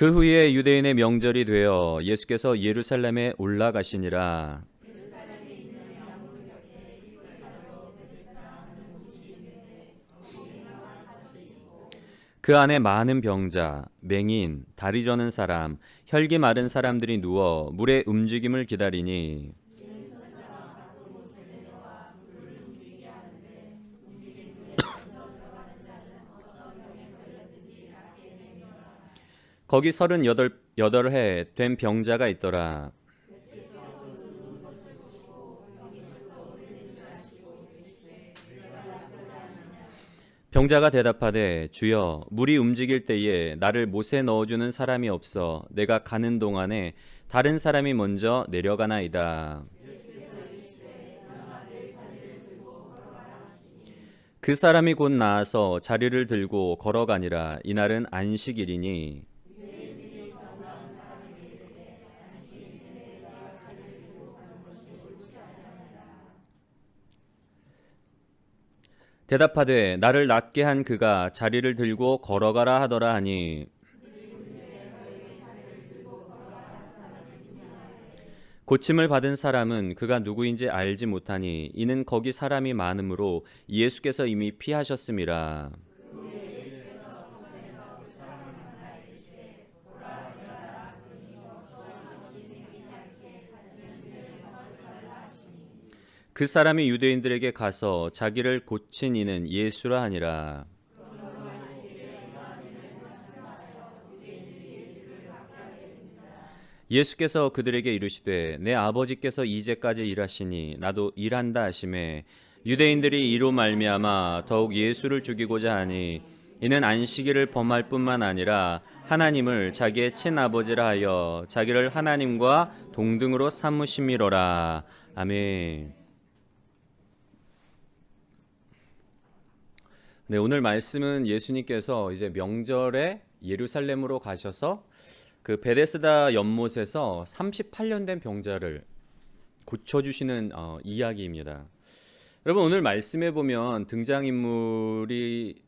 그 후에 유대인의 명절이 되어 예수께서 예루살렘에 올라가시니라. 그 안에 많은 병자, 맹인, 다리 저는 사람, 혈기 마른 사람들이 누워 물의 움직임을 기다리니 거기 38해 된 병자가 있더라. 병자가 대답하되 주여 물이 움직일 때에 나를 못에 넣어주는 사람이 없어 내가 가는 동안에 다른 사람이 먼저 내려가나이다. 그 사람이 곧 나아서 자리를 들고 걸어가니라. 이날은 안식일이니 대답하되 나를 낫게 한 그가 자리를 들고 걸어가라 하더라 하니 고침을 받은 사람은 그가 누구인지 알지 못하니 이는 거기 사람이 많으므로 예수께서 이미 피하셨음이라. 그 사람이 유대인들에게 가서 자기를 고친 이는 예수라 하니라. 예수께서 그들에게 이르시되 내 아버지께서 이제까지 일하시니 나도 일한다 하시매 유대인들이 이로 말미암아 더욱 예수를 죽이고자 하니 이는 안식일을 범할 뿐만 아니라 하나님을 자기의 친아버지라 하여 자기를 하나님과 동등으로 삼으심이로라. 아멘. 네, 오늘 말씀은 예수님께서 이제 명절에 예루살렘으로 가셔서 그 베데스다 연못에서 38년 된 병자를 고쳐주시는 이야기입니다. 여러분 오늘 말씀에 보면 등장인물이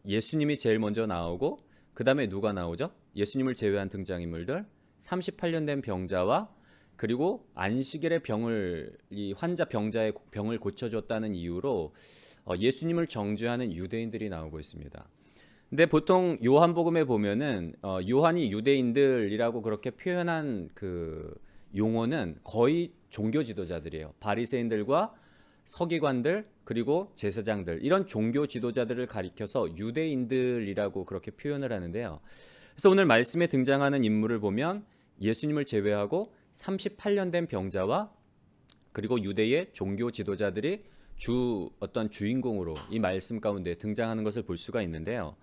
예수님이 제일 먼저 나오고 그 다음에 누가 나오죠? 예수님을 제외한 등장인물들 38년 된 병자와 그리고 안식일에 이 환자 병자의 병을 고쳐줬다는 이유로 예수님을 정죄하는 유대인들이 나오고 있습니다. 근데 보통 요한복음에 보면은 요한이 유대인들이라고 그렇게 표현한 그 용어는 거의 종교 지도자들이에요. 바리새인들과 서기관들 그리고 제사장들 이런 종교 지도자들을 가리켜서 유대인들이라고 그렇게 표현을 하는데요. 그래서 오늘 말씀에 등장하는 인물을 보면 예수님을 제외하고 38년 된 병자와 그리고 유대의 종교 지도자들이 어떤 주인공으로 이 말씀 가운데 등장하는 것을 볼 수가 있는데요.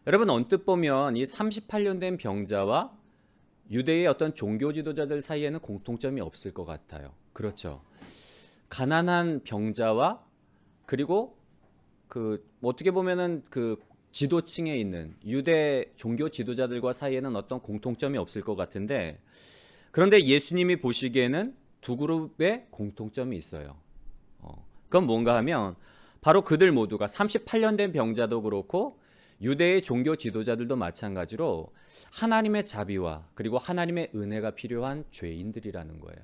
여러분 언뜻 보면 이 38년 된 병자와 유대의 어떤 종교 지도자들 사이에는 공통점이 없을 것 같아요. 그렇죠. 가난한 병자와 그리고 어떻게 보면은 그 지도층에 있는 유대 종교 지도자들과 사이에는 어떤 공통점이 없을 것 같은데 그런데 예수님이 보시기에는 두 그룹의 공통점이 있어요. 그건 뭔가 하면 바로 그들 모두가 38년 된 병자도 그렇고 유대의 종교 지도자들도 마찬가지로 하나님의 자비와 그리고 하나님의 은혜가 필요한 죄인들이라는 거예요.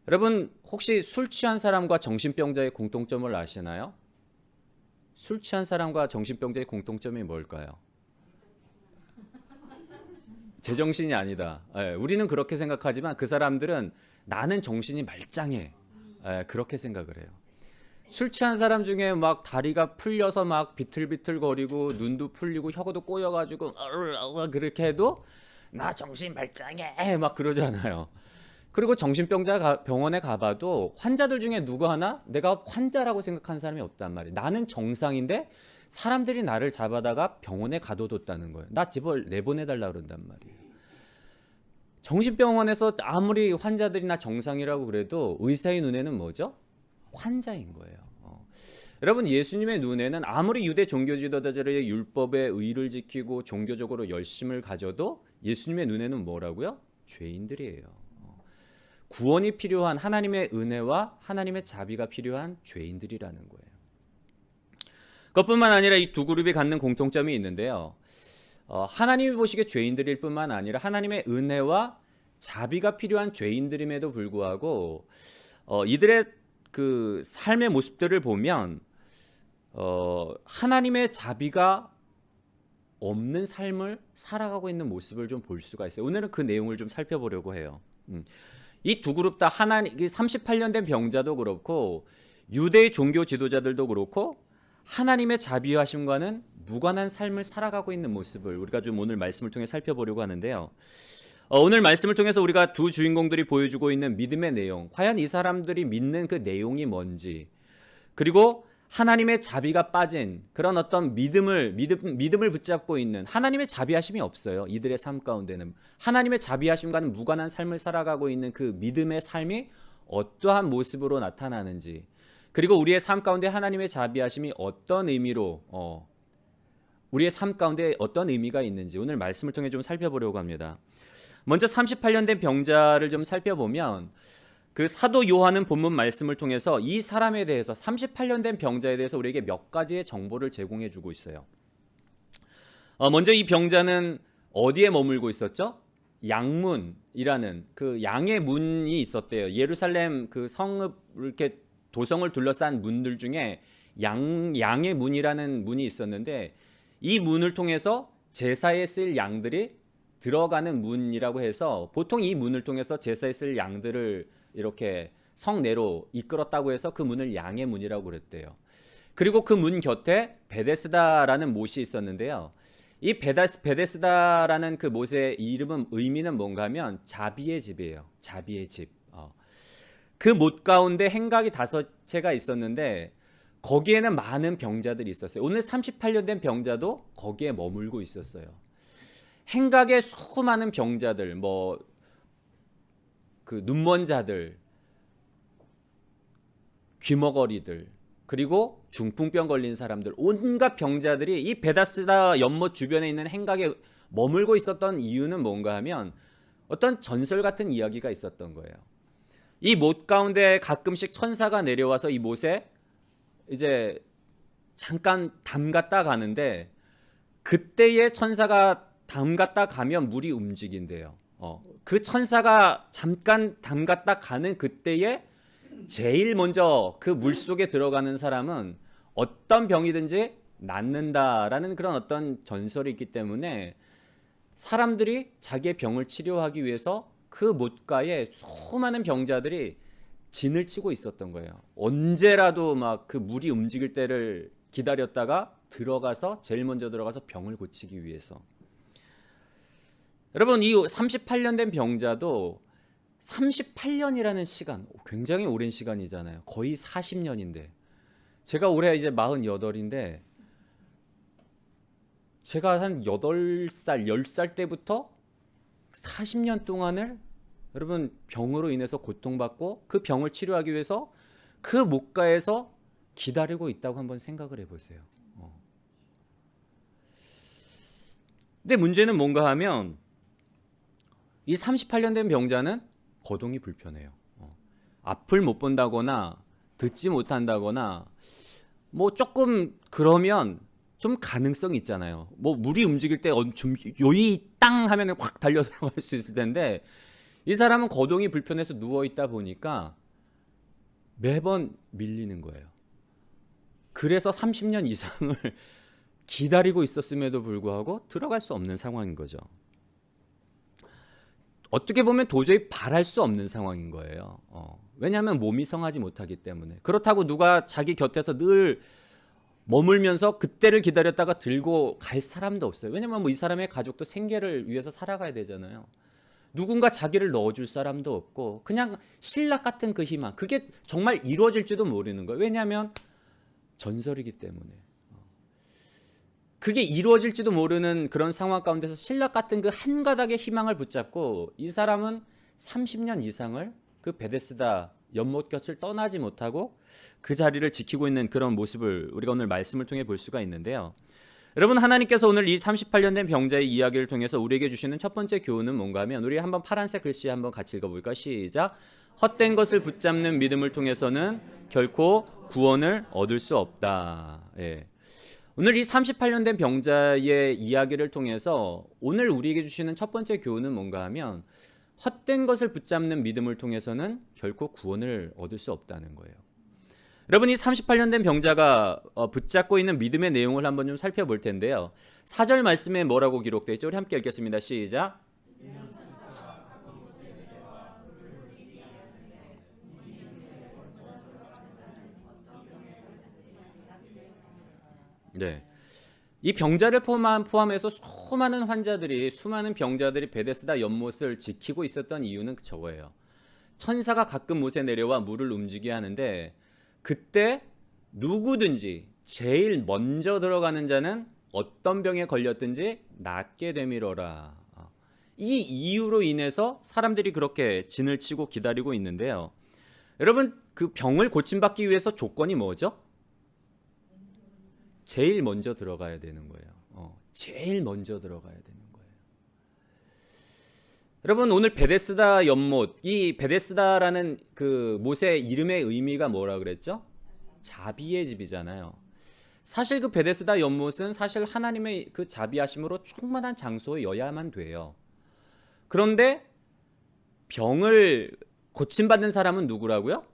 여러분 혹시 술 취한 사람과 정신병자의 공통점을 아시나요? 술 취한 사람과 정신병자의 공통점이 뭘까요? 제정신이 아니다. 우리는 그렇게 생각하지만 그 사람들은 나는 정신이 말짱해. 그렇게 생각을 해요. 술 취한 사람 중에 막 다리가 풀려서 막 비틀비틀거리고 눈도 풀리고 혀도 꼬여가지고 그렇게 해도 나 정신 말짱해 막 그러잖아요. 그리고 정신병자 병원에 가봐도 환자들 중에 누구 하나 내가 환자라고 생각하는 사람이 없단 말이에요. 나는 정상인데 사람들이 나를 잡아다가 병원에 가둬뒀다는 거예요. 나 집을 내보내달라 그런단 말이에요. 정신병원에서 아무리 환자들이나 정상이라고 그래도 의사의 눈에는 뭐죠? 환자인 거예요. 여러분 예수님의 눈에는 아무리 유대 종교 지도자들의 율법의 의를 지키고 종교적으로 열심을 가져도 예수님의 눈에는 뭐라고요? 죄인들이에요. 구원이 필요한 하나님의 은혜와 하나님의 자비가 필요한 죄인들이라는 거예요. 그것뿐만 아니라 이 두 그룹이 갖는 공통점이 있는데요. 하나님이 보시기에 죄인들일 뿐만 아니라 하나님의 은혜와 자비가 필요한 죄인들임에도 불구하고 이들의 그 삶의 모습들을 보면 하나님의 자비가 없는 삶을 살아가고 있는 모습을 좀 볼 수가 있어요. 오늘은 그 내용을 좀 살펴보려고 해요. 이 두 그룹 다 하나님 38년 된 병자도 그렇고 유대의 종교 지도자들도 그렇고 하나님의 자비하심과는 무관한 삶을 살아가고 있는 모습을 우리가 좀 오늘 말씀을 통해 살펴보려고 하는데요. 오늘 말씀을 통해서 우리가 두 주인공들이 보여주고 있는 믿음의 내용, 과연 이 사람들이 믿는 그 내용이 뭔지, 그리고 하나님의 자비가 빠진 그런 어떤 믿음을 붙잡고 있는 하나님의 자비하심이 없어요. 이들의 삶 가운데는 하나님의 자비하심과는 무관한 삶을 살아가고 있는 그 믿음의 삶이 어떠한 모습으로 나타나는지, 그리고 우리의 삶 가운데 하나님의 자비하심이 어떤 의미로 우리의 삶 가운데 어떤 의미가 있는지 오늘 말씀을 통해 좀 살펴보려고 합니다. 먼저 38년 된 병자를 좀 살펴보면 그 사도 요한은 본문 말씀을 통해서 이 사람에 대해서 38년 된 병자에 대해서 우리에게 몇 가지의 정보를 제공해 주고 있어요. 먼저 이 병자는 어디에 머물고 있었죠? 양문이라는 그 양의 문이 있었대요. 예루살렘 그 성읍 이렇게 도성을 둘러싼 문들 중에 양의 문이라는 문이 있었는데 이 문을 통해서 제사에 쓸 양들이 들어가는 문이라고 해서 보통 이 문을 통해서 제사에 쓸 양들을 이렇게 성내로 이끌었다고 해서 그 문을 양의 문이라고 그랬대요. 그리고 그 문 곁에 베데스다라는 못이 있었는데요. 이 베데스다라는 그 못의 이름은 의미는 뭔가 하면 자비의 집이에요. 자비의 집. 그 못 가운데 행각이 5채가 있었는데 거기에는 많은 병자들이 있었어요. 오늘 38년 된 병자도 거기에 머물고 있었어요. 행각의 수많은 병자들, 그 눈먼 자들, 귀머거리들, 그리고 중풍병 걸린 사람들, 온갖 병자들이 이 베데스다 연못 주변에 있는 행각에 머물고 있었던 이유는 뭔가 하면 어떤 전설 같은 이야기가 있었던 거예요. 이 못 가운데 가끔씩 천사가 내려와서 이 못에 이제 잠깐 담갔다 가는데 그때의 천사가 담갔다 가면 물이 움직인대요. 그 천사가 잠깐 담갔다 가는 그때에 제일 먼저 그 물 속에 들어가는 사람은 어떤 병이든지 낫는다라는 그런 어떤 전설이 있기 때문에 사람들이 자기의 병을 치료하기 위해서 그 못가에 수많은 병자들이 진을 치고 있었던 거예요. 언제라도 막 그 물이 움직일 때를 기다렸다가 들어가서 제일 먼저 들어가서 병을 고치기 위해서. 여러분 이 38년 된 병자도 38년이라는 시간 굉장히 오랜 시간이잖아요. 거의 40년인데 제가 올해 이제 48인데 제가 한 8살, 10살 때부터 40년 동안을 여러분 병으로 인해서 고통받고 그 병을 치료하기 위해서 그 목가에서 기다리고 있다고 한번 생각을 해보세요. 근데 문제는 뭔가 하면 이 38년 된 병자는 거동이 불편해요. 앞을 못 본다거나 듣지 못한다거나 조금 그러면 좀 가능성이 있잖아요. 물이 움직일 때 좀 요이 땅 하면 확 달려 들어갈 수 있을 텐데 이 사람은 거동이 불편해서 누워 있다 보니까 매번 밀리는 거예요. 그래서 30년 이상을 기다리고 있었음에도 불구하고 들어갈 수 없는 상황인 거죠. 어떻게 보면 도저히 바랄 수 없는 상황인 거예요. 왜냐하면 몸이 성하지 못하기 때문에. 그렇다고 누가 자기 곁에서 늘 머물면서 그때를 기다렸다가 들고 갈 사람도 없어요. 왜냐면 이 사람의 가족도 생계를 위해서 살아가야 되잖아요. 누군가 자기를 넣어줄 사람도 없고 그냥 신락 같은 그 희망, 그게 정말 이루어질지도 모르는 거예요. 왜냐하면 전설이기 때문에. 그게 이루어질지도 모르는 그런 상황 가운데서 신락 같은 그 한 가닥의 희망을 붙잡고 이 사람은 30년 이상을 그 베데스다 연못 곁을 떠나지 못하고 그 자리를 지키고 있는 그런 모습을 우리가 오늘 말씀을 통해 볼 수가 있는데요. 여러분 하나님께서 오늘 이 38년 된 병자의 이야기를 통해서 우리에게 주시는 첫 번째 교훈은 뭔가 하면 우리 한번 파란색 글씨 한번 같이 읽어볼까? 시작. 헛된 것을 붙잡는 믿음을 통해서는 결코 구원을 얻을 수 없다. 예. 오늘 이 38년 된 병자의 이야기를 통해서 오늘 우리에게 주시는 첫 번째 교훈은 뭔가 하면 헛된 것을 붙잡는 믿음을 통해서는 결코 구원을 얻을 수 없다는 거예요. 여러분, 이 38년 된 병자가 붙잡고 있는 믿음의 내용을 한번 좀 살펴볼 텐데요. 4절 말씀에 뭐라고 기록되어 있죠? 우리 함께 읽겠습니다. 시작. 네. 이 병자를 포함해서 수많은 병자들이 베데스다 연못을 지키고 있었던 이유는 저거예요. 천사가 가끔 못에 내려와 물을 움직이게 하는데 그때 누구든지 제일 먼저 들어가는 자는 어떤 병에 걸렸든지 낫게 되미러라. 이 이유로 인해서 사람들이 그렇게 진을 치고 기다리고 있는데요. 여러분, 그 병을 고침받기 위해서 조건이 뭐죠? 제일 먼저 들어가야 되는 거예요. 제일 먼저 들어가야 되는 거예요. 여러분, 오늘 베데스다 연못, 이 베데스다라는 그 못의 이름의 의미가 뭐라 그랬죠? 자비의 집이잖아요. 사실 그 베데스다 연못은 사실 하나님의 그 자비하심으로 충만한 장소여야만 돼요. 그런데 병을 고침받는 사람은 누구라고요?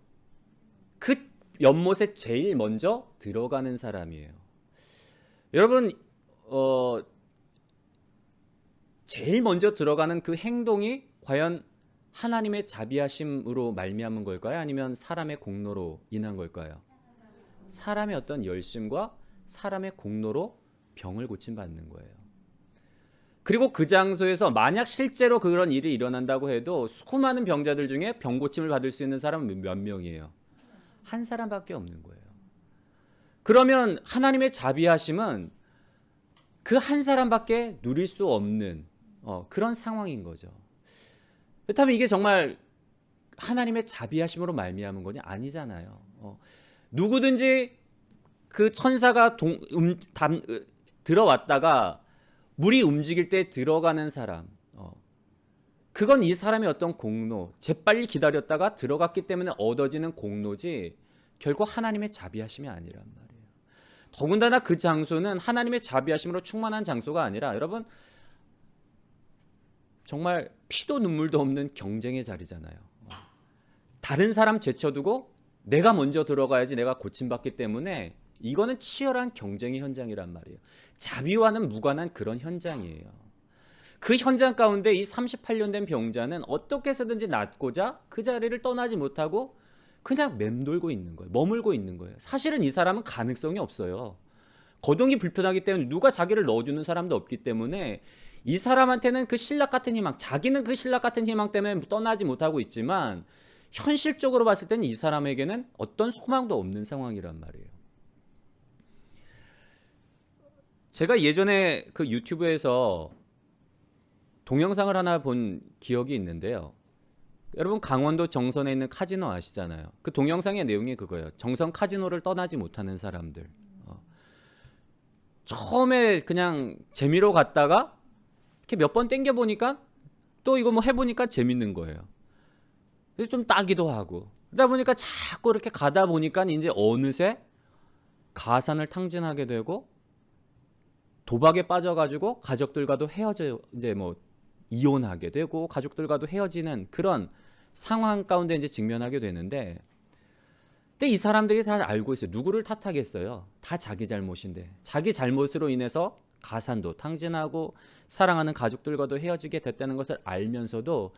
그 연못에 제일 먼저 들어가는 사람이에요. 여러분, 제일 먼저 들어가는 그 행동이 과연 하나님의 자비하심으로 말미암은 걸까요? 아니면 사람의 공로로 인한 걸까요? 사람의 어떤 열심과 사람의 공로로 병을 고침받는 거예요. 그리고 그 장소에서 만약 실제로 그런 일이 일어난다고 해도 수많은 병자들 중에 병 고침을 받을 수 있는 사람은 몇 명이에요? 한 사람밖에 없는 거예요. 그러면 하나님의 자비하심은 그 한 사람밖에 누릴 수 없는 그런 상황인 거죠. 그렇다면 이게 정말 하나님의 자비하심으로 말미암은 거냐? 아니잖아요. 누구든지 그 천사가 들어왔다가 물이 움직일 때 들어가는 사람, 그건 이 사람의 어떤 공로, 재빨리 기다렸다가 들어갔기 때문에 얻어지는 공로지 결코 하나님의 자비하심이 아니란 말이에요. 더군다나 그 장소는 하나님의 자비하심으로 충만한 장소가 아니라 여러분 정말 피도 눈물도 없는 경쟁의 자리잖아요. 다른 사람 제쳐두고 내가 먼저 들어가야지 내가 고침받기 때문에 이거는 치열한 경쟁의 현장이란 말이에요. 자비와는 무관한 그런 현장이에요. 그 현장 가운데 이 38년 된 병자는 어떻게 해서든지 낫고자 그 자리를 떠나지 못하고 그냥 맴돌고 있는 거예요. 머물고 있는 거예요. 사실은 이 사람은 가능성이 없어요. 거동이 불편하기 때문에 누가 자기를 넣어주는 사람도 없기 때문에 이 사람한테는 그 신락 같은 희망, 자기는 그 신락 같은 희망 때문에 떠나지 못하고 있지만 현실적으로 봤을 때는 이 사람에게는 어떤 소망도 없는 상황이란 말이에요. 제가 예전에 그 유튜브에서 동영상을 하나 본 기억이 있는데요. 여러분 강원도 정선에 있는 카지노 아시잖아요. 그 동영상의 내용이 그거예요. 정선 카지노를 떠나지 못하는 사람들. 처음에 그냥 재미로 갔다가 이렇게 몇 번 땡겨보니까 또 이거 뭐 해보니까 재밌는 거예요. 그래서 좀 따기도 하고 그러다 보니까 자꾸 이렇게 가다 보니까 이제 어느새 가산을 탕진하게 되고 도박에 빠져가지고 가족들과도 헤어져 이제 뭐 이혼하게 되고 가족들과도 헤어지는 그런 상황 가운데 이제 직면하게 되는데, 근데 이 사람들이 다 알고 있어요. 누구를 탓하겠어요? 다 자기 잘못인데 자기 잘못으로 인해서 가산도 탕진하고 사랑하는 가족들과도 헤어지게 됐다는 것을 알면서도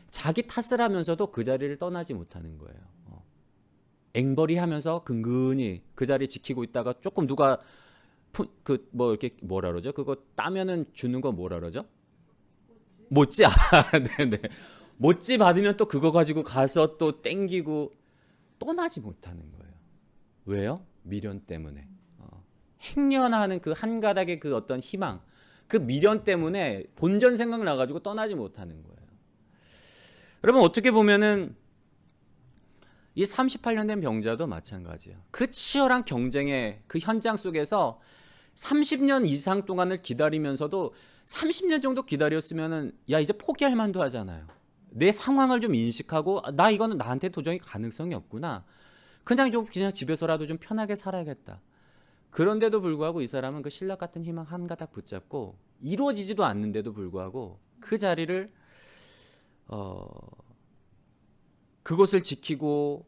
자기 탓을 하면서도 그 자리를 떠나지 못하는 거예요. 앵벌이 하면서 근근히 그 자리 지키고 있다가 조금 누가 그 뭐 이렇게 뭐라 그러죠? 그거 따면은 주는 거 뭐라 그러죠? 모찌. 네네. 모찌 받으면 또 그거 가지고 가서 또 땡기고 떠나지 못하는 거예요. 왜요? 미련 때문에. 행여나하는 그 한 가닥의 그 어떤 희망, 그 미련 때문에 본전 생각나가지고 떠나지 못하는 거예요. 여러분 어떻게 보면은 이 38년 된 병자도 마찬가지예요. 그 치열한 경쟁의 그 현장 속에서 30년 이상 동안을 기다리면서도 30년 정도 기다렸으면은 야 이제 포기할 만도 하잖아요. 내 상황을 좀 인식하고 나 이거는 나한테 도저히 가능성이 없구나. 그냥 집에서라도 좀 편하게 살아야겠다. 그런데도 불구하고 이 사람은 그 신락 같은 희망 한 가닥 붙잡고 이루어지지도 않는데도 불구하고 그 자리를 그곳을 지키고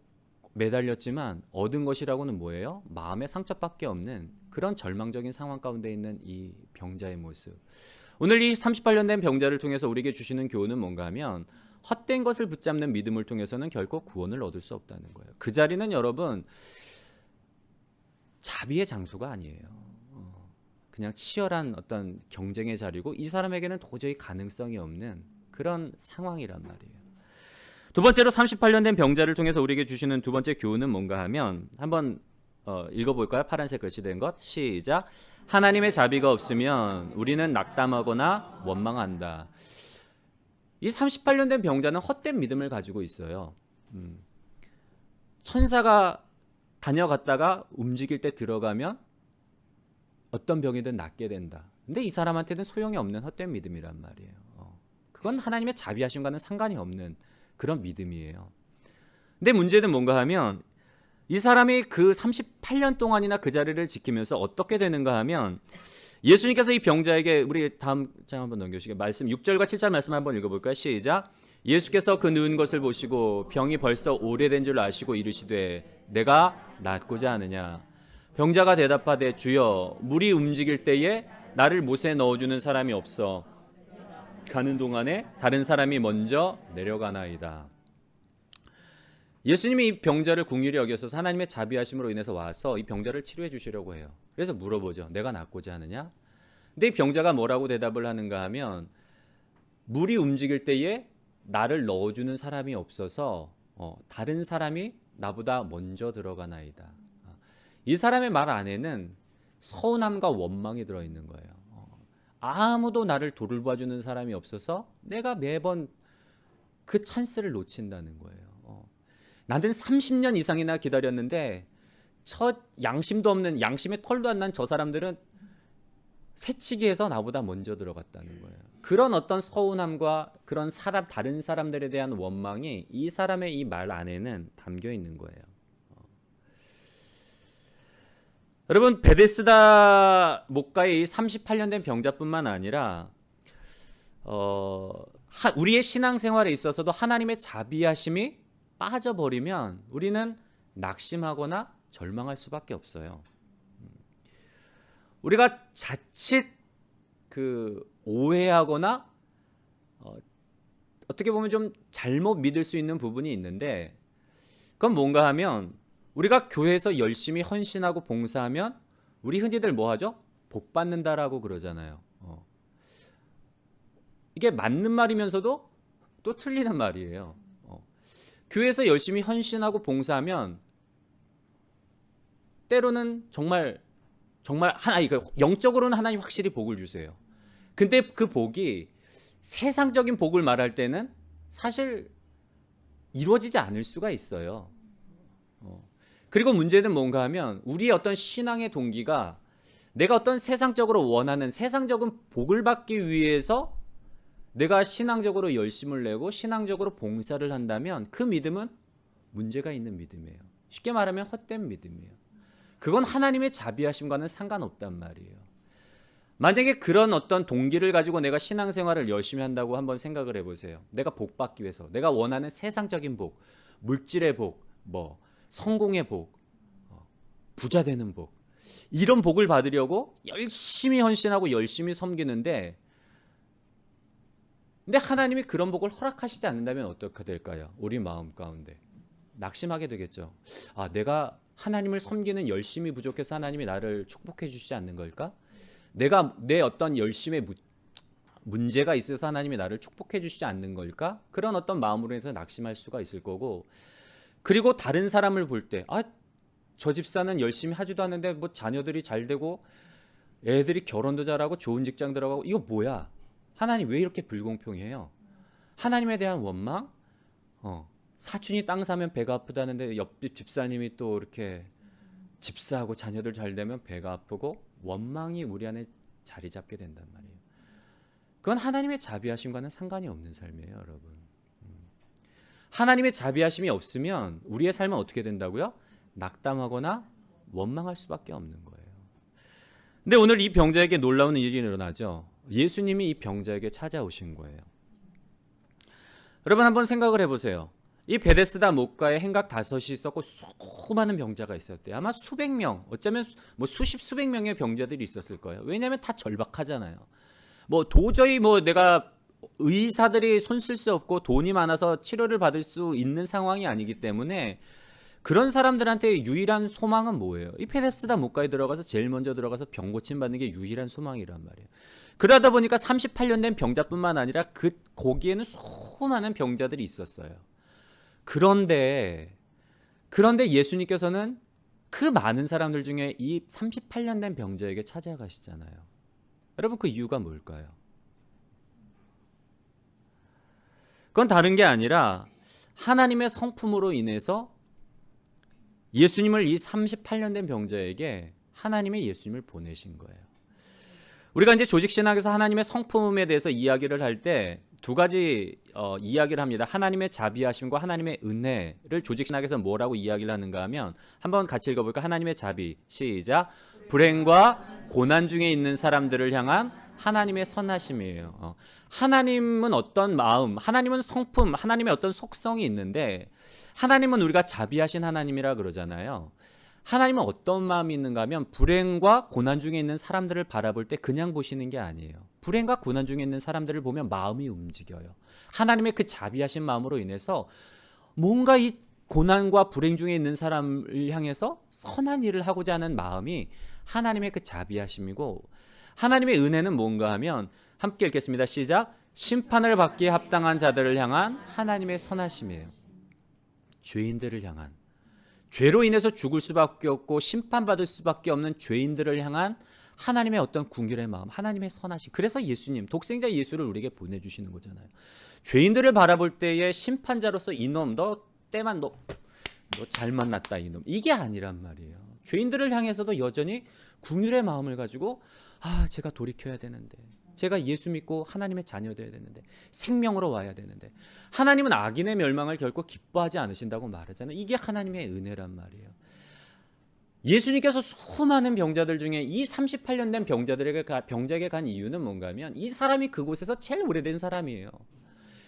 매달렸지만 얻은 것이라고는 뭐예요? 마음의 상처밖에 없는 그런 절망적인 상황 가운데 있는 이 병자의 모습. 오늘 이 38년 된 병자를 통해서 우리에게 주시는 교훈은 뭔가 하면 헛된 것을 붙잡는 믿음을 통해서는 결코 구원을 얻을 수 없다는 거예요. 그 자리는 여러분 자비의 장소가 아니에요. 그냥 치열한 어떤 경쟁의 자리고 이 사람에게는 도저히 가능성이 없는 그런 상황이란 말이에요. 두 번째로 38년 된 병자를 통해서 우리에게 주시는 두 번째 교훈은 뭔가 하면 한번 읽어볼까요? 파란색 글씨 된 것 시작. 하나님의 자비가 없으면 우리는 낙담하거나 원망한다. 이 38년 된 병자는 헛된 믿음을 가지고 있어요. 천사가 다녀갔다가 움직일 때 들어가면 어떤 병이든 낫게 된다. 근데 이 사람한테는 소용이 없는 헛된 믿음이란 말이에요. 그건 하나님의 자비하심과는 상관이 없는 그런 믿음이에요. 근데 문제는 뭔가 하면 이 사람이 그 38년 동안이나 그 자리를 지키면서 어떻게 되는가 하면 예수님께서 이 병자에게 우리 다음 장 한번 넘겨주시게 말씀 6절과 7절 말씀 한번 읽어볼까요? 시작. 예수께서 그 누운 것을 보시고 병이 벌써 오래된 줄 아시고 이르시되 내가 낫고자 하느냐. 병자가 대답하되 주여 물이 움직일 때에 나를 못에 넣어주는 사람이 없어 가는 동안에 다른 사람이 먼저 내려가나이다. 예수님이 이 병자를 긍휼히 여겨서 하나님의 자비하심으로 인해서 와서 이 병자를 치료해 주시려고 해요. 그래서 물어보죠. 내가 낫고자 하느냐? 근데 이 병자가 뭐라고 대답을 하는가 하면 물이 움직일 때에 나를 넣어주는 사람이 없어서 다른 사람이 나보다 먼저 들어가나이다. 이 사람의 말 안에는 서운함과 원망이 들어있는 거예요. 아무도 나를 돌봐주는 사람이 없어서 내가 매번 그 찬스를 놓친다는 거예요. 나는 30년 이상이나 기다렸는데 첫 양심도 없는 양심의 털도 안 난 저 사람들은 새치기해서 나보다 먼저 들어갔다는 거예요. 그런 어떤 서운함과 그런 다른 사람들에 대한 원망이 이 사람의 이 말 안에는 담겨 있는 거예요. 여러분 베데스다 목가의 38년 된 병자뿐만 아니라 우리의 신앙생활에 있어서도 하나님의 자비하심이 빠져버리면 우리는 낙심하거나 절망할 수밖에 없어요. 우리가 자칫 오해하거나 어떻게 보면 좀 잘못 믿을 수 있는 부분이 있는데 그건 뭔가 하면 우리가 교회에서 열심히 헌신하고 봉사하면 우리 흔히들 뭐 하죠? 복 받는다라고 그러잖아요. 이게 맞는 말이면서도 또 틀리는 말이에요. 교회에서 열심히 헌신하고 봉사하면 때로는 정말 영적으로는 하나님 확실히 복을 주세요. 근데 그 복이 세상적인 복을 말할 때는 사실 이루어지지 않을 수가 있어요. 그리고 문제는 뭔가 하면 우리의 어떤 신앙의 동기가 내가 어떤 세상적으로 원하는 세상적인 복을 받기 위해서 내가 신앙적으로 열심을 내고 신앙적으로 봉사를 한다면 그 믿음은 문제가 있는 믿음이에요. 쉽게 말하면 헛된 믿음이에요. 그건 하나님의 자비하심과는 상관없단 말이에요. 만약에 그런 어떤 동기를 가지고 내가 신앙생활을 열심히 한다고 한번 생각을 해보세요. 내가 복 받기 위해서 내가 원하는 세상적인 복, 물질의 복, 성공의 복, 부자 되는 복 이런 복을 받으려고 열심히 헌신하고 열심히 섬기는데 근데 하나님이 그런 복을 허락하시지 않는다면 어떻게 될까요? 우리 마음 가운데 낙심하게 되겠죠. 내가 하나님을 섬기는 열심이 부족해서 하나님이 나를 축복해 주시지 않는 걸까? 내가 내 어떤 열심에 문제가 있어서 하나님이 나를 축복해 주시지 않는 걸까? 그런 어떤 마음으로 해서 낙심할 수가 있을 거고 그리고 다른 사람을 볼 때 저 집사는 열심히 하지도 않는데 뭐 자녀들이 잘 되고 애들이 결혼도 잘하고 좋은 직장 들어가고 이거 뭐야? 하나님 왜 이렇게 불공평해요? 하나님에 대한 원망? 사촌이 땅 사면 배가 아프다는데 옆집 집사님이 또 이렇게 집사하고 자녀들 잘 되면 배가 아프고 원망이 우리 안에 자리 잡게 된단 말이에요. 그건 하나님의 자비하심과는 상관이 없는 삶이에요, 여러분. 하나님의 자비하심이 없으면 우리의 삶은 어떻게 된다고요? 낙담하거나 원망할 수밖에 없는 거예요. 근데 오늘 이 병자에게 놀라운 일이 일어나죠. 예수님이 이 병자에게 찾아오신 거예요. 여러분 한번 생각을 해보세요. 이 베데스다 목가에 행각 5이 있었고 수많은 병자가 있었대요. 아마 수백 명, 어쩌면 뭐 수백 명의 병자들이 있었을 거예요. 왜냐하면 다 절박하잖아요. 뭐 도저히 뭐 내가 의사들이 손 쓸 수 없고 돈이 많아서 치료를 받을 수 있는 상황이 아니기 때문에 그런 사람들한테 유일한 소망은 뭐예요? 이 베데스다 목가에 들어가서 제일 먼저 들어가서 병 고침 받는 게 유일한 소망이란 말이에요. 그러다 보니까 38년 된 병자뿐만 아니라 그 거기에는 수많은 병자들이 있었어요. 그런데 예수님께서는 그 많은 사람들 중에 이 38년 된 병자에게 찾아가시잖아요. 여러분 그 이유가 뭘까요? 그건 다른 게 아니라 하나님의 성품으로 인해서 예수님을 이 38년 된 병자에게 하나님의 예수님을 보내신 거예요. 우리가 이제 조직신학에서 하나님의 성품에 대해서 이야기를 할 때 두 가지 이야기를 합니다. 하나님의 자비하심과 하나님의 은혜를 조직신학에서 뭐라고 이야기를 하는가 하면 한번 같이 읽어볼까? 하나님의 자비, 시작. 불행과 고난 중에 있는 사람들을 향한 하나님의 선하심이에요. 하나님은 어떤 마음, 하나님은 성품, 하나님의 어떤 속성이 있는데 하나님은 우리가 자비하신 하나님이라 그러잖아요. 하나님은 어떤 마음이 있는가 하면 불행과 고난 중에 있는 사람들을 바라볼 때 그냥 보시는 게 아니에요. 불행과 고난 중에 있는 사람들을 보면 마음이 움직여요. 하나님의 그 자비하신 마음으로 인해서 뭔가 이 고난과 불행 중에 있는 사람을 향해서 선한 일을 하고자 하는 마음이 하나님의 그 자비하심이고, 하나님의 은혜는 뭔가 하면 함께 읽겠습니다. 시작. 심판을 받기에 합당한 자들을 향한 하나님의 선하심이에요. 죄인들을 향한, 죄로 인해서 죽을 수밖에 없고 심판받을 수밖에 없는 죄인들을 향한 하나님의 어떤 궁결의 마음, 하나님의 선하심. 그래서 예수님, 독생자 예수를 우리에게 보내주시는 거잖아요. 죄인들을 바라볼 때에 심판자로서 이놈, 너 때만 너 잘 만났다 이놈, 이게 아니란 말이에요. 죄인들을 향해서도 여전히 궁율의 마음을 가지고 제가 돌이켜야 되는데, 제가 예수 믿고 하나님의 자녀 되어야 되는데, 생명으로 와야 되는데, 하나님은 악인의 멸망을 결코 기뻐하지 않으신다고 말하잖아요. 이게 하나님의 은혜란 말이에요. 예수님께서 수많은 병자들 중에 이 38년 된 병자에게 간 이유는 뭔가 하면 이 사람이 그곳에서 제일 오래된 사람이에요.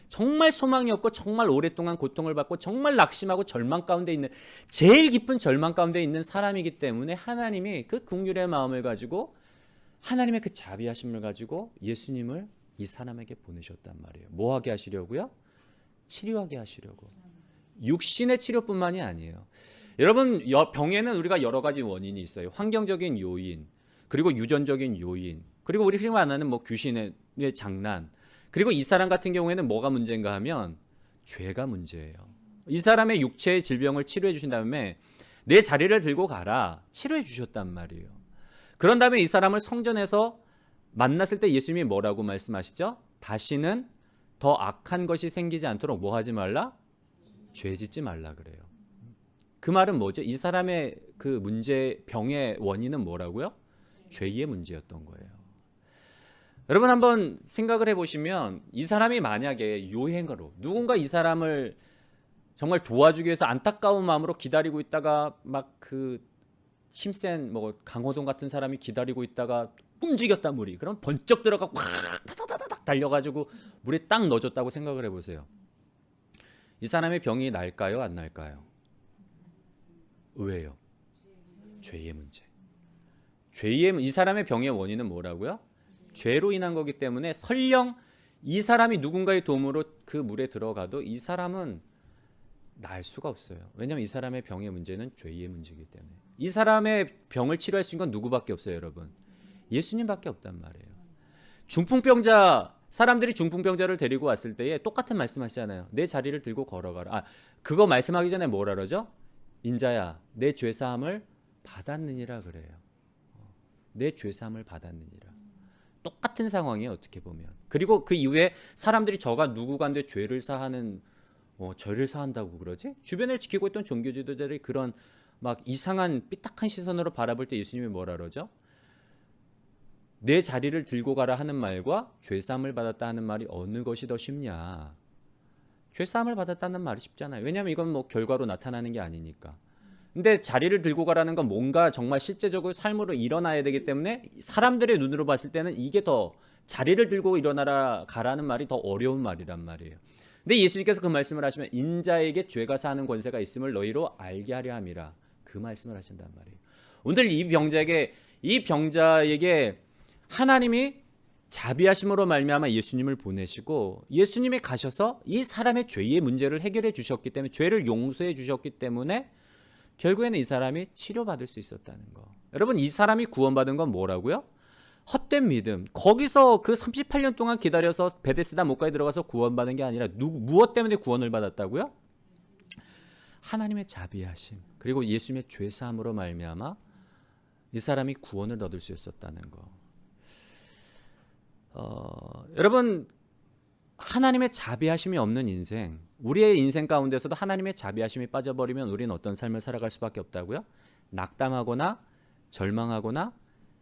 정말 소망이 없고 정말 오랫동안 고통을 받고 정말 낙심하고 절망 가운데 있는, 제일 깊은 절망 가운데 있는 사람이기 때문에 하나님이 그 긍휼의 마음을 가지고, 하나님의 그 자비하심을 가지고 예수님을 이 사람에게 보내셨단 말이에요. 뭐 하게 하시려고요? 치료하게 하시려고. 육신의 치료뿐만이 아니에요. 여러분, 병에는 우리가 여러 가지 원인이 있어요. 환경적인 요인, 그리고 유전적인 요인, 그리고 우리 흔히 말하는 뭐 귀신의 장난, 그리고 이 사람 같은 경우에는 뭐가 문제인가 하면 죄가 문제예요. 이 사람의 육체의 질병을 치료해 주신 다음에 내 자리를 들고 가라, 치료해 주셨단 말이에요. 그런 다음에 이 사람을 성전에서 만났을 때 예수님이 뭐라고 말씀하시죠? 다시는 더 악한 것이 생기지 않도록 뭐 하지 말라? 죄 짓지 말라 그래요. 그 말은 뭐죠? 이 사람의 그 문제, 병의 원인은 뭐라고요? 죄의 문제였던 거예요. 여러분 한번 생각을 해보시면, 이 사람이 만약에 요행으로 누군가 이 사람을 정말 도와주기 위해서 안타까운 마음으로 기다리고 있다가 막 그 힘센 뭐 강호동 같은 사람이 기다리고 있다가 움직였다 물이, 그럼 번쩍 들어가 확 타다다닥 달려가지고 물에 딱 넣어줬다고 생각을 해보세요. 이 사람의 병이 날까요, 안 날까요? 왜요? 죄의 문제. 이 사람의 병의 원인은 뭐라고요? 죄로 인한 거기 때문에 설령 이 사람이 누군가의 도움으로 그 물에 들어가도 이 사람은 날 수가 없어요. 왜냐하면 이 사람의 병의 문제는 죄의 문제이기 때문에. 이 사람의 병을 치료할 수 있는 건 누구밖에 없어요, 여러분? 예수님밖에 없단 말이에요. 중풍병자, 사람들이 중풍병자를 데리고 왔을 때에 똑같은 말씀하시잖아요. 내 자리를 들고 걸어가라. 그거 말씀하기 전에 뭐라 그러죠? 인자야, 내 죄사함을 받았느니라 그래요. 내 죄사함을 받았느니라. 똑같은 상황이에요, 어떻게 보면. 그리고 그 이후에 사람들이 저가 누구간데 죄를 사하는, 죄를 사한다고 그러지? 주변을 지키고 있던 종교 지도자들이 그런 막 이상한 삐딱한 시선으로 바라볼 때 예수님이 뭐라 그러죠? 내 자리를 들고 가라 하는 말과 죄사함을 받았다 하는 말이 어느 것이 더 쉽냐? 죄사함을 받았다는 말이 쉽잖아요. 왜냐하면 이건 뭐 결과로 나타나는 게 아니니까. 근데 자리를 들고 가라는 건 뭔가 정말 실제적으로 삶으로 일어나야 되기 때문에 사람들의 눈으로 봤을 때는 이게 더 자리를 들고 일어나라 가라는 말이 더 어려운 말이란 말이에요. 근데 예수님께서 그 말씀을 하시면 인자에게 죄가 사는 권세가 있음을 너희로 알게 하려 함이라 그 말씀을 하신단 말이에요. 오늘 이 병자에게 하나님이 자비하심으로 말미암아 예수님을 보내시고 예수님이 가셔서 이 사람의 죄의 문제를 해결해 주셨기 때문에 죄를 용서해 주셨기 때문에 결국에는 이 사람이 치료받을 수 있었다는 거. 여러분 이 사람이 구원받은 건 뭐라고요? 헛된 믿음. 거기서 그 38년 동안 기다려서 베데스다 목가에 들어가서 구원받은 게 아니라 무엇 때문에 구원을 받았다고요? 하나님의 자비하심 그리고 예수님의 죄사함으로 말미암아 이 사람이 구원을 얻을 수 있었다는 거. 여러분 하나님의 자비하심이 없는 인생, 우리의 인생 가운데서도 하나님의 자비하심이 빠져버리면 우리는 어떤 삶을 살아갈 수밖에 없다고요? 낙담하거나 절망하거나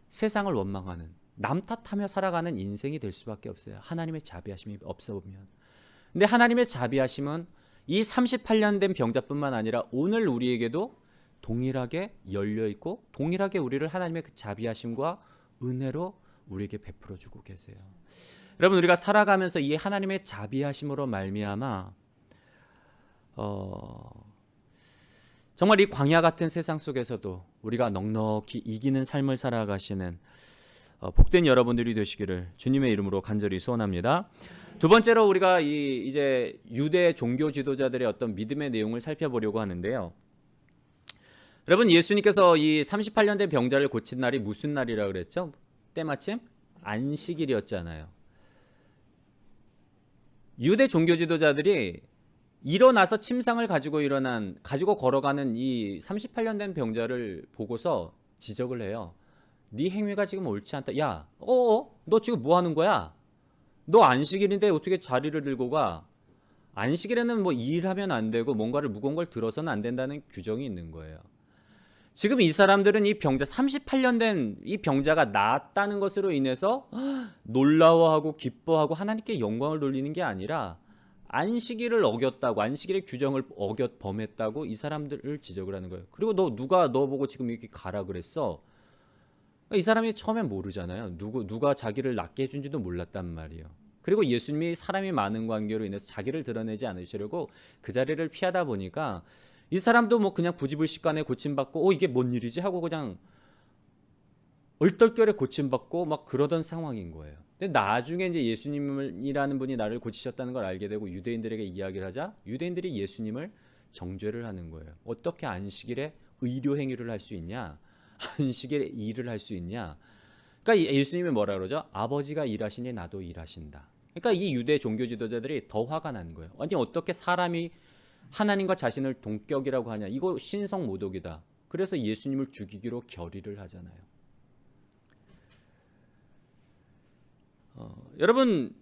세상을 원망하는, 남 탓하며 살아가는 인생이 될 수밖에 없어요. 하나님의 자비하심이 없어 보면. 근데 하나님의 자비하심은 이 38년 된 병자뿐만 아니라 오늘 우리에게도 동일하게 열려 있고 동일하게 우리를 하나님의 그 자비하심과 은혜로 우리에게 베풀어 주고 계세요. 여러분 우리가 살아가면서 이 하나님의 자비하심으로 말미암아 정말 이 광야 같은 세상 속에서도 우리가 넉넉히 이기는 삶을 살아가시는 복된 여러분들이 되시기를 주님의 이름으로 간절히 소원합니다. 두 번째로 우리가 이제 유대 종교 지도자들의 어떤 믿음의 내용을 살펴보려고 하는데요. 여러분 예수님께서 이 38년 된 병자를 고친 날이 무슨 날이라 그랬죠? 때마침 안식일이었잖아요. 유대 종교 지도자들이 일어나서 침상을 가지고 걸어가는 이 38년 된 병자를 보고서 지적을 해요. 네 행위가 지금 옳지 않다. 야, 너 지금 뭐 하는 거야? 너 안식일인데 어떻게 자리를 들고 가? 안식일에는 뭐 일하면 안 되고 뭔가를 무거운 걸 들어서는 안 된다는 규정이 있는 거예요. 지금 이 사람들은 이 병자 38년 된 이 병자가 낫다는 것으로 인해서 놀라워하고 기뻐하고 하나님께 영광을 돌리는 게 아니라 안식일을 어겼다고, 안식일의 규정을 범했다고 이 사람들을 지적을 하는 거예요. 그리고 누가 너 보고 지금 이렇게 가라 그랬어? 이 사람이 처음엔 모르잖아요. 누가 자기를 낫게 해준지도 몰랐단 말이에요. 그리고 예수님이 사람이 많은 관계로 인해서 자기를 드러내지 않으시려고 그 자리를 피하다 보니까 이 사람도 뭐 그냥 부지불식간에 고침받고 이게 뭔 일이지 하고 그냥 얼떨결에 고침받고 막 그러던 상황인 거예요. 근데 나중에 이제 예수님이라는 분이 나를 고치셨다는 걸 알게 되고 유대인들에게 이야기를 하자 유대인들이 예수님을 정죄를 하는 거예요. 어떻게 안식일에 의료 행위를 할 수 있냐? 안식일에 일을 할 수 있냐? 그러니까 예수님이 뭐라 그러죠? 아버지가 일하시니 나도 일하신다. 그러니까 이 유대 종교 지도자들이 더 화가 난 거예요. 아니 어떻게 사람이 하나님과 자신을 동격이라고 하냐? 이거 신성모독이다. 그래서 예수님을 죽이기로 결의를 하잖아요. 여러분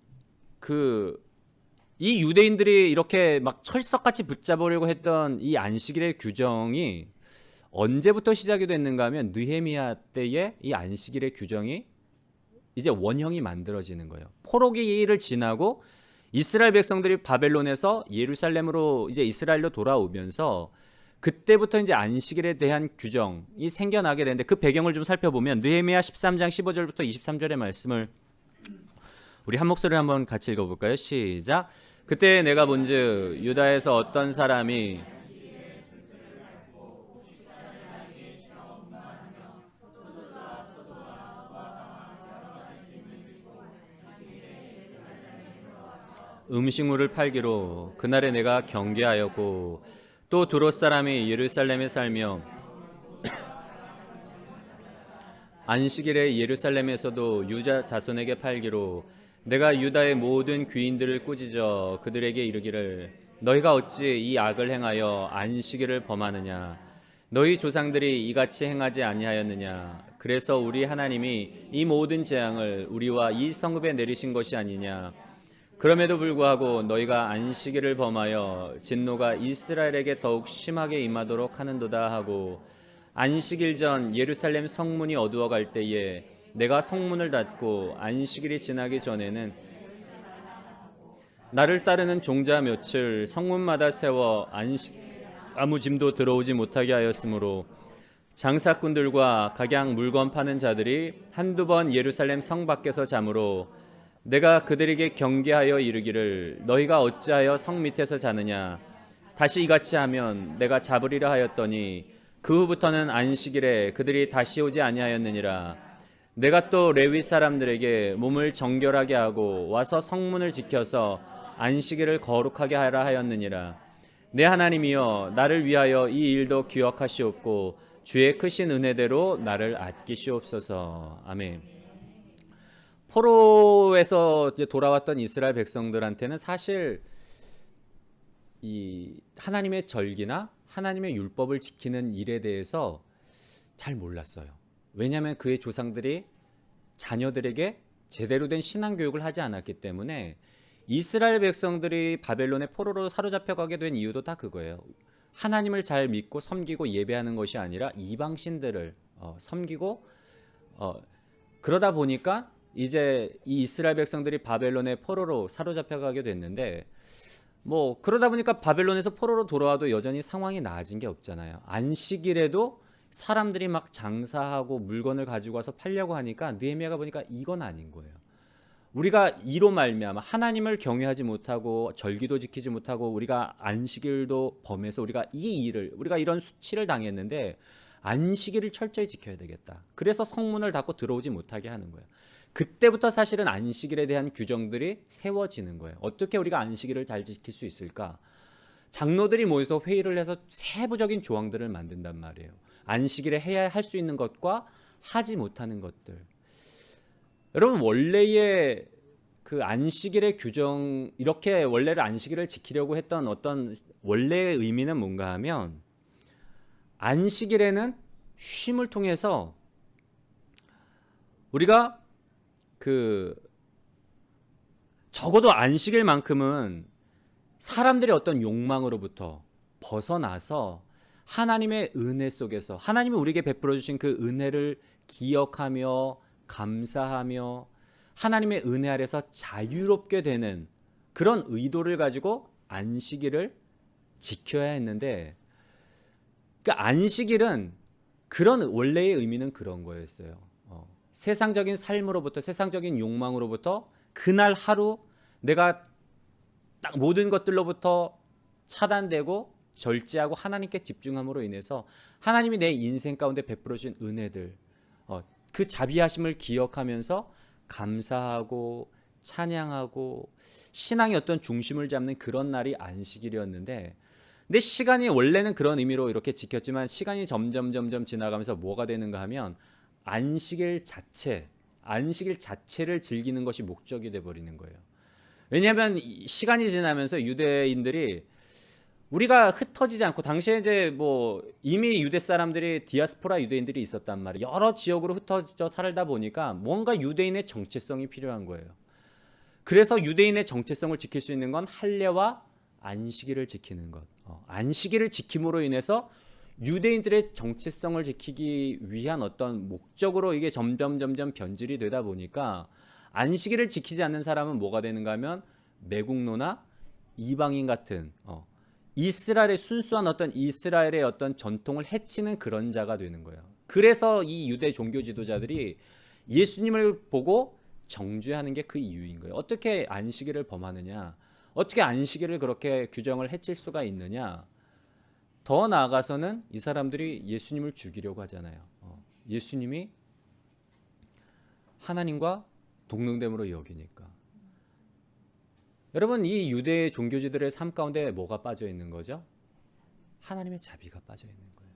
이 유대인들이 이렇게 막 철석같이 붙잡으려고 했던 이 안식일의 규정이 언제부터 시작이 됐는가 하면 느헤미야 때에 이 안식일의 규정이 이제 원형이 만들어지는 거예요. 포로기를 지나고 이스라엘 백성들이 바벨론에서 예루살렘으로 이제 이스라엘로 돌아오면서 그때부터 이제 안식일에 대한 규정이 생겨나게 되는데 그 배경을 좀 살펴보면 느헤미야 13장 15절부터 23절의 말씀을 우리 한 목소리로 한번 같이 읽어볼까요? 시작. 그때 내가 본즉 유다에서 어떤 사람이 음식물을 팔기로 그날에 내가 경계하였고 또 두롯 사람이 예루살렘에 살며 안식일에 예루살렘에서도 유다 자손에게 팔기로 내가 유다의 모든 귀인들을 꾸짖어 그들에게 이르기를 너희가 어찌 이 악을 행하여 안식일을 범하느냐 너희 조상들이 이같이 행하지 아니하였느냐 그래서 우리 하나님이 이 모든 재앙을 우리와 이 성읍에 내리신 것이 아니냐 그럼에도 불구하고 너희가 안식일을 범하여 진노가 이스라엘에게 더욱 심하게 임하도록 하는도다 하고 안식일 전 예루살렘 성문이 어두워갈 때에 내가 성문을 닫고 안식일이 지나기 전에는 나를 따르는 종자 몇을 성문마다 세워 아무 짐도 들어오지 못하게 하였으므로 장사꾼들과 각양 물건 파는 자들이 한두 번 예루살렘 성 밖에서 자므로 내가 그들에게 경계하여 이르기를 너희가 어찌하여 성 밑에서 자느냐 다시 이같이 하면 내가 잡으리라 하였더니 그 후부터는 안식일에 그들이 다시 오지 아니하였느니라. 내가 또 레위 사람들에게 몸을 정결하게 하고 와서 성문을 지켜서 안식일을 거룩하게 하라 하였느니라. 내 하나님이여 나를 위하여 이 일도 기억하시옵고 주의 크신 은혜대로 나를 아끼시옵소서. 아멘. 포로에서 이제 돌아왔던 이스라엘 백성들한테는 사실 이 하나님의 절기나 하나님의 율법을 지키는 일에 대해서 잘 몰랐어요. 왜냐하면 그의 조상들이 자녀들에게 제대로 된 신앙 교육을 하지 않았기 때문에 이스라엘 백성들이 바벨론의 포로로 사로잡혀가게 된 이유도 다 그거예요. 하나님을 잘 믿고 섬기고 예배하는 것이 아니라 이방신들을 섬기고 그러다 보니까 이제 이 이스라엘 백성들이 바벨론의 포로로 사로잡혀가게 됐는데 뭐 그러다 보니까 바벨론에서 포로로 돌아와도 여전히 상황이 나아진 게 없잖아요. 안식일에도 사람들이 막 장사하고 물건을 가지고 와서 팔려고 하니까 느헤미야가 보니까 이건 아닌 거예요. 우리가 이로 말미암아 하나님을 경외하지 못하고 절기도 지키지 못하고 우리가 안식일도 범해서 우리가 이런 수치를 당했는데 안식일을 철저히 지켜야 되겠다. 그래서 성문을 닫고 들어오지 못하게 하는 거예요. 그때부터 사실은 안식일에 대한 규정들이 세워지는 거예요. 어떻게 우리가 안식일을 잘 지킬 수 있을까? 장로들이 모여서 회의를 해서 세부적인 조항들을 만든단 말이에요. 안식일에 해야 할 수 있는 것과 하지 못하는 것들. 여러분 원래의 그 안식일의 규정 이렇게 원래를 안식일을 지키려고 했던 어떤 원래의 의미는 뭔가 하면 안식일에는 쉼을 통해서 우리가 적어도 안식일만큼은 사람들의 어떤 욕망으로부터 벗어나서 하나님의 은혜 속에서 하나님이 우리에게 베풀어 주신 그 은혜를 기억하며 감사하며 하나님의 은혜 아래서 자유롭게 되는 그런 의도를 가지고 안식일을 지켜야 했는데 그러니까 안식일은 그런 원래의 의미는 그런 거였어요. 세상적인 삶으로부터 세상적인 욕망으로부터 그날 하루 내가 딱 모든 것들로부터 차단되고 절제하고 하나님께 집중함으로 인해서 하나님이 내 인생 가운데 베풀어 주신 은혜들 그 자비하심을 기억하면서 감사하고 찬양하고 신앙의 어떤 중심을 잡는 그런 날이 안식일이었는데 근데 시간이 원래는 그런 의미로 이렇게 지켰지만 시간이 점점 지나가면서 뭐가 되는가 하면 안식일 자체를 즐기는 것이 목적이 돼버리는 거예요. 왜냐하면 시간이 지나면서 유대인들이 우리가 흩어지지 않고 당시에 이제 뭐 이미 유대 사람들이 디아스포라 유대인들이 있었단 말이에요. 여러 지역으로 흩어져 살다 보니까 뭔가 유대인의 정체성이 필요한 거예요. 그래서 유대인의 정체성을 지킬 수 있는 건 할례와 안식일을 지키는 것. 안식일을 지킴으로 인해서 유대인들의 정체성을 지키기 위한 어떤 목적으로 이게 점점 변질이 되다 보니까 안식일을 지키지 않는 사람은 뭐가 되는가 하면 매국노나 이방인 같은 이스라엘의 순수한 어떤 이스라엘의 어떤 전통을 해치는 그런 자가 되는 거예요. 그래서 이 유대 종교 지도자들이 예수님을 보고 정죄하는 게 그 이유인 거예요. 어떻게 안식일을 범하느냐? 어떻게 안식일을 그렇게 규정을 해칠 수가 있느냐? 더 나아가서는 이 사람들이 예수님을 죽이려고 하잖아요. 예수님이 하나님과 동등됨으로 여기니까. 여러분 이 유대 종교지들의 삶 가운데 뭐가 빠져 있는 거죠? 하나님의 자비가 빠져 있는 거예요.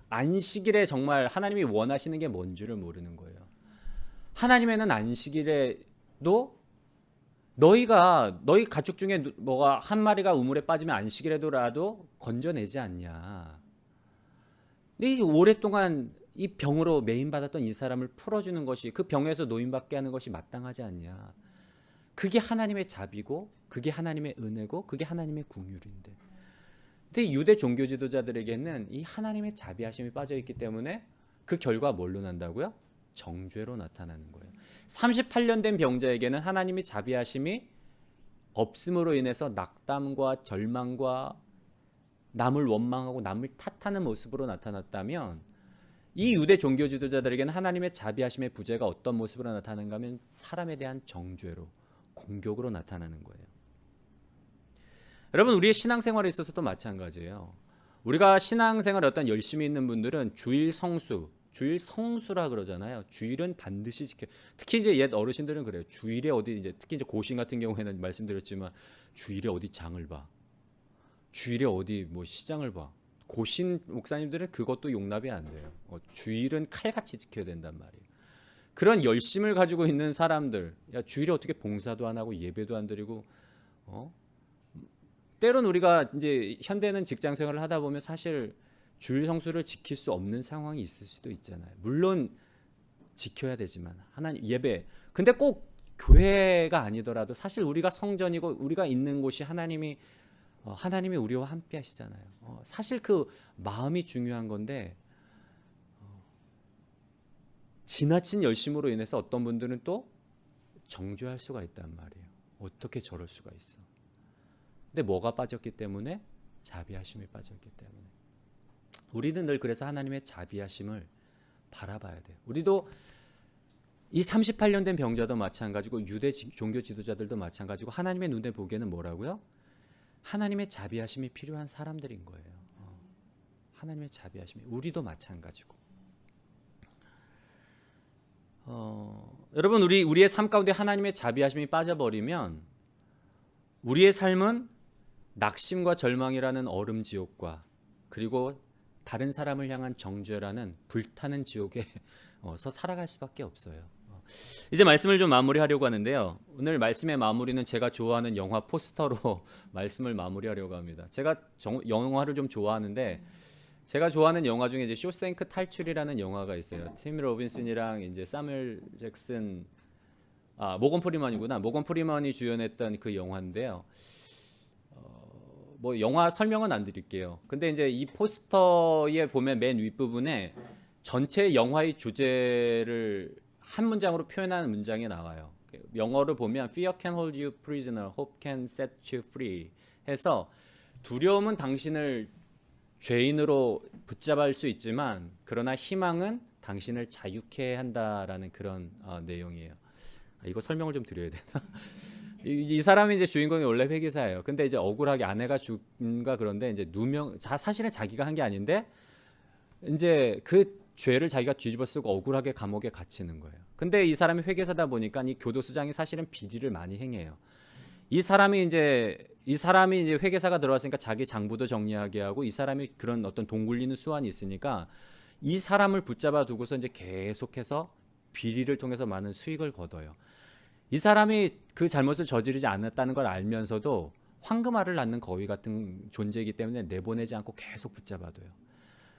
안식일에 정말 하나님이 원하시는 게 뭔 줄을 모르는 거예요. 하나님에는 안식일에도 너희 가축 중에 뭐가 한 마리가 우물에 빠지면 안식일에도라도 건져내지 않냐. 근데 오랫동안 이 병으로 매인받았던 이 사람을 풀어주는 것이 그 병에서 노인받게 하는 것이 마땅하지 않냐. 그게 하나님의 자비고 그게 하나님의 은혜고 그게 하나님의 궁율인데 근데 유대 종교 지도자들에게는 이 하나님의 자비하심이 빠져있기 때문에 그 결과 뭘로 난다고요? 정죄로 나타나는 거예요. 38년 된 병자에게는 하나님의 자비하심이 없음으로 인해서 낙담과 절망과 남을 원망하고 남을 탓하는 모습으로 나타났다면 이 유대 종교 지도자들에게는 하나님의 자비하심의 부재가 어떤 모습으로 나타나는가 하면 사람에 대한 정죄로 공격으로 나타나는 거예요. 여러분 우리의 신앙생활에 있어서도 마찬가지예요. 우리가 신앙생활에 어떤 열심히 있는 분들은 주일 성수라 그러잖아요. 주일은 반드시 지켜. 특히 이제 옛 어르신들은 그래요. 주일에 어디 이제 특히 이제 고신 같은 경우에는 말씀드렸지만 주일에 어디 장을 봐. 주일에 어디 뭐 시장을 봐. 고신 목사님들은 그것도 용납이 안 돼요. 주일은 칼같이 지켜야 된단 말이에요. 그런 열심을 가지고 있는 사람들, 야 주일에 어떻게 봉사도 안 하고 예배도 안 드리고, 때론 우리가 이제 현대는 직장 생활을 하다 보면 사실 주일 성수를 지킬 수 없는 상황이 있을 수도 있잖아요. 물론 지켜야 되지만 하나님 예배. 근데 꼭 교회가 아니더라도 사실 우리가 성전이고 우리가 있는 곳이 하나님이 우리와 함께 하시잖아요. 사실 그 마음이 중요한 건데 지나친 열심으로 인해서 어떤 분들은 또 정죄할 수가 있단 말이에요. 어떻게 저럴 수가 있어. 근데 뭐가 빠졌기 때문에? 자비하심이 빠졌기 때문에. 우리는 늘 그래서 하나님의 자비하심을 바라봐야 돼요. 우리도 이 38년 된 병자도 마찬가지고 유대 종교 지도자들도 마찬가지고 하나님의 눈에 보기에는 뭐라고요? 하나님의 자비하심이 필요한 사람들인 거예요. 하나님의 자비하심이. 우리도 마찬가지고. 여러분 우리의 삶 가운데 하나님의 자비하심이 빠져버리면 우리의 삶은 낙심과 절망이라는 얼음 지옥과 그리고 다른 사람을 향한 정죄라는 불타는 지옥에서 살아갈 수밖에 없어요. 이제 말씀을 좀 마무리하려고 하는데요. 오늘 말씀의 마무리는 제가 좋아하는 영화 포스터로 말씀을 마무리하려고 합니다. 제가 영화를 좀 좋아하는데 제가 좋아하는 영화 중에 이제 쇼생크 탈출이라는 영화가 있어요. 팀 로빈슨이랑 이제 사뮤엘 잭슨, 모건 프리먼이구나. 모건 프리먼이 주연했던 그 영화인데요. 뭐 영화 설명은 안 드릴게요. 근데 이제 이 포스터에 보면 맨 윗부분에 전체 영화의 주제를 한 문장으로 표현하는 문장이 나와요. 영어를 보면 Fear can hold you prisoner, hope can set you free 해서 두려움은 당신을 죄인으로 붙잡을 수 있지만 그러나 희망은 당신을 자유케 한다라는 그런 내용이에요. 이거 설명을 좀 드려야 되나? 이 사람이 이제 주인공이 원래 회계사예요. 근데 이제 억울하게 아내가 죽은가 그런데 이제 사실은 자기가 한 게 아닌데 이제 그 죄를 자기가 뒤집어 쓰고 억울하게 감옥에 갇히는 거예요. 근데 이 사람이 회계사다 보니까 이 교도소장이 사실은 비리를 많이 행해요. 이 사람이 이제 회계사가 들어왔으니까 자기 장부도 정리하게 하고 이 사람이 그런 어떤 돈 굴리는 수완이 있으니까 이 사람을 붙잡아 두고서 이제 계속해서 비리를 통해서 많은 수익을 거둬요. 이 사람이 그 잘못을 저지르지 않았다는 걸 알면서도 황금알을 낳는 거위 같은 존재이기 때문에 내보내지 않고 계속 붙잡아둬요.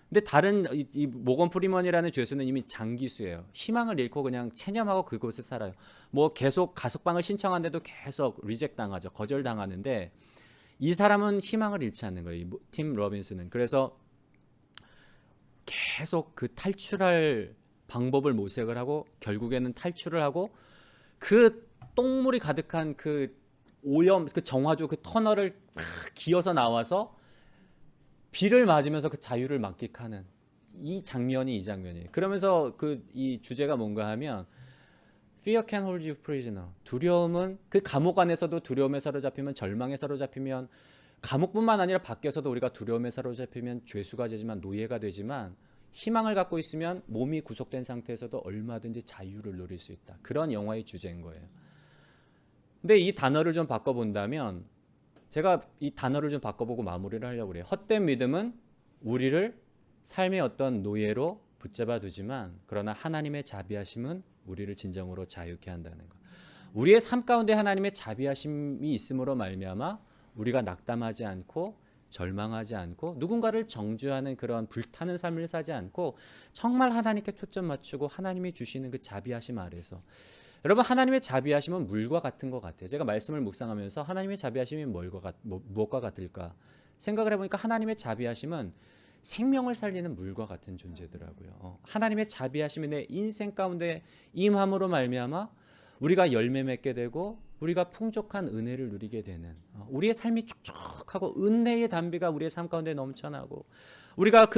근데 다른 이 모건 프리먼이라는 죄수는 이미 장기수예요. 희망을 잃고 그냥 체념하고 그곳에 살아요. 뭐 계속 가석방을 신청하는데도 계속 리젝 당하죠. 거절당하는데 이 사람은 희망을 잃지 않는 거예요. 팀 로빈슨은. 그래서 계속 그 탈출할 방법을 모색을 하고 결국에는 탈출을 하고 그 똥물이 가득한 그 오염, 그 정화조 그 터널을 기어서 나와서 비를 맞으면서 그 자유를 만끽하는 이 장면이에요. 그러면서 이 주제가 뭔가 하면 Fear can hold you prisoner. 두려움은 그 감옥 안에서도 두려움에 사로잡히면 절망에 사로잡히면 감옥뿐만 아니라 밖에서도 우리가 두려움에 사로잡히면 죄수가 되지만 노예가 되지만 희망을 갖고 있으면 몸이 구속된 상태에서도 얼마든지 자유를 누릴 수 있다. 그런 영화의 주제인 거예요. 근데 이 단어를 좀 바꿔본다면 제가 이 단어를 좀 바꿔보고 마무리를 하려고 그래요. 헛된 믿음은 우리를 삶의 어떤 노예로 붙잡아 두지만 그러나 하나님의 자비하심은 우리를 진정으로 자유케 한다는 것. 우리의 삶 가운데 하나님의 자비하심이 있음으로 말미암아 우리가 낙담하지 않고 절망하지 않고 누군가를 정죄하는 그런 불타는 삶을 살지 않고 정말 하나님께 초점 맞추고 하나님이 주시는 그 자비하심 아래서 여러분 하나님의 자비하심은 물과 같은 것 같아요. 제가 말씀을 묵상하면서 하나님의 자비하심이 무엇과 같을까 생각을 해보니까 하나님의 자비하심은 생명을 살리는 물과 같은 존재더라고요. 하나님의 자비하심이 내 인생 가운데 임함으로 말미암아 우리가 열매 맺게 되고 우리가 풍족한 은혜를 누리게 되는, 우리의 삶이 축축하고 은혜의 담비가 우리의 삶 가운데 넘쳐나고, 우리가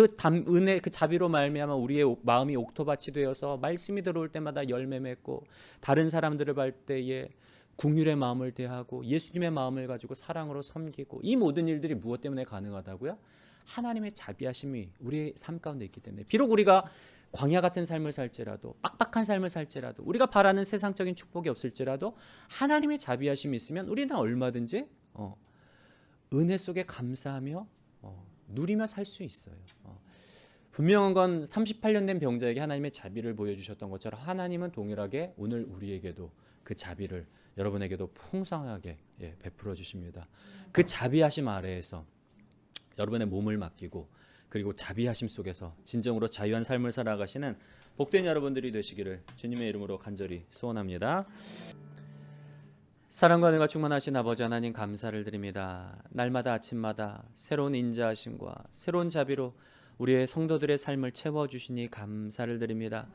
은혜 그 자비로 말미암아 우리의 마음이 옥토밭이 되어서 말씀이 들어올 때마다 열매 맺고, 다른 사람들을 볼 때에 긍휼의 마음을 대하고 예수님의 마음을 가지고 사랑으로 섬기고, 이 모든 일들이 무엇 때문에 가능하다고요? 하나님의 자비하심이 우리의 삶 가운데 있기 때문에. 비록 우리가 광야 같은 삶을 살지라도, 빡빡한 삶을 살지라도, 우리가 바라는 세상적인 축복이 없을지라도 하나님의 자비하심이 있으면 우리는 얼마든지 은혜 속에 감사하며 누리며 살 수 있어요. 분명한 건 38년 된 병자에게 하나님의 자비를 보여주셨던 것처럼 하나님은 동일하게 오늘 우리에게도 그 자비를, 여러분에게도 풍성하게 베풀어 주십니다. 그 자비하심 아래에서 여러분의 몸을 맡기고, 그리고 자비하심 속에서 진정으로 자유한 삶을 살아가시는 복된 여러분들이 되시기를 주님의 이름으로 간절히 소원합니다. 사랑과 은혜가 충만하신 아버지 하나님, 감사를 드립니다. 날마다 아침마다 새로운 인자하심과 새로운 자비로 우리의 성도들의 삶을 채워주시니 감사를 드립니다.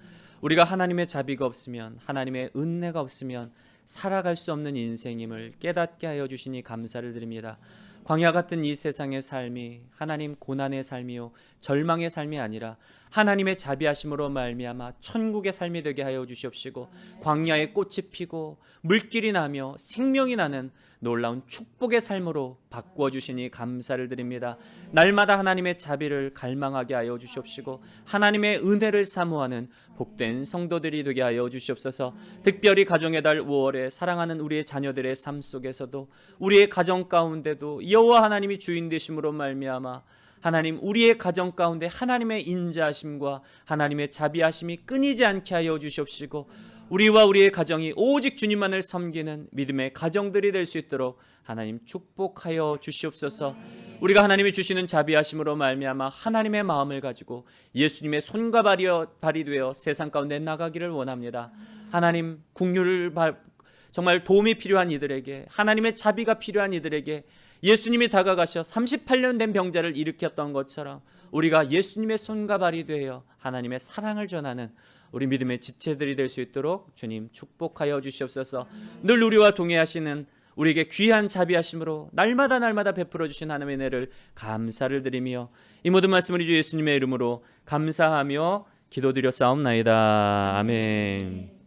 우리가 하나님의 자비가 없으면, 하나님의 은혜가 없으면 살아갈 수 없는 인생임을 깨닫게 하여 주시니 감사를 드립니다. 광야 같은 이 세상의 삶이 하나님 고난의 삶이요 절망의 삶이 아니라 하나님의 자비하심으로 말미암아 천국의 삶이 되게 하여 주시옵시고, 광야에 꽃이 피고 물길이 나며 생명이 나는 놀라운 축복의 삶으로 바꾸어 주시니 감사를 드립니다. 날마다 하나님의 자비를 갈망하게 하여 주시옵시고, 하나님의 은혜를 사모하는 복된 성도들이 되게 하여 주시옵소서. 특별히 가정의 달 5월에 사랑하는 우리의 자녀들의 삶 속에서도, 우리의 가정 가운데도 여호와 하나님이 주인 되심으로 말미암아 하나님, 우리의 가정 가운데 하나님의 인자하심과 하나님의 자비하심이 끊이지 않게 하여 주시옵시고, 우리와 우리의 가정이 오직 주님만을 섬기는 믿음의 가정들이 될 수 있도록 하나님 축복하여 주시옵소서. 우리가 하나님이 주시는 자비하심으로 말미암아 하나님의 마음을 가지고 예수님의 손과 발이 되어 세상 가운데 나가기를 원합니다. 하나님, 긍휼을 정말 도움이 필요한 이들에게, 하나님의 자비가 필요한 이들에게 예수님이 다가가셔 38년 된 병자를 일으켰던 것처럼 우리가 예수님의 손과 발이 되어 하나님의 사랑을 전하는 우리 믿음의 지체들이 될 수 있도록 주님 축복하여 주시옵소서. 늘 우리와 동행하시는 우리에게 귀한 자비하심으로 날마다 베풀어 주신 하나님의 은혜를 감사를 드리며, 이 모든 말씀을 주 예수님의 이름으로 감사하며 기도드렸사옵나이다. 아멘.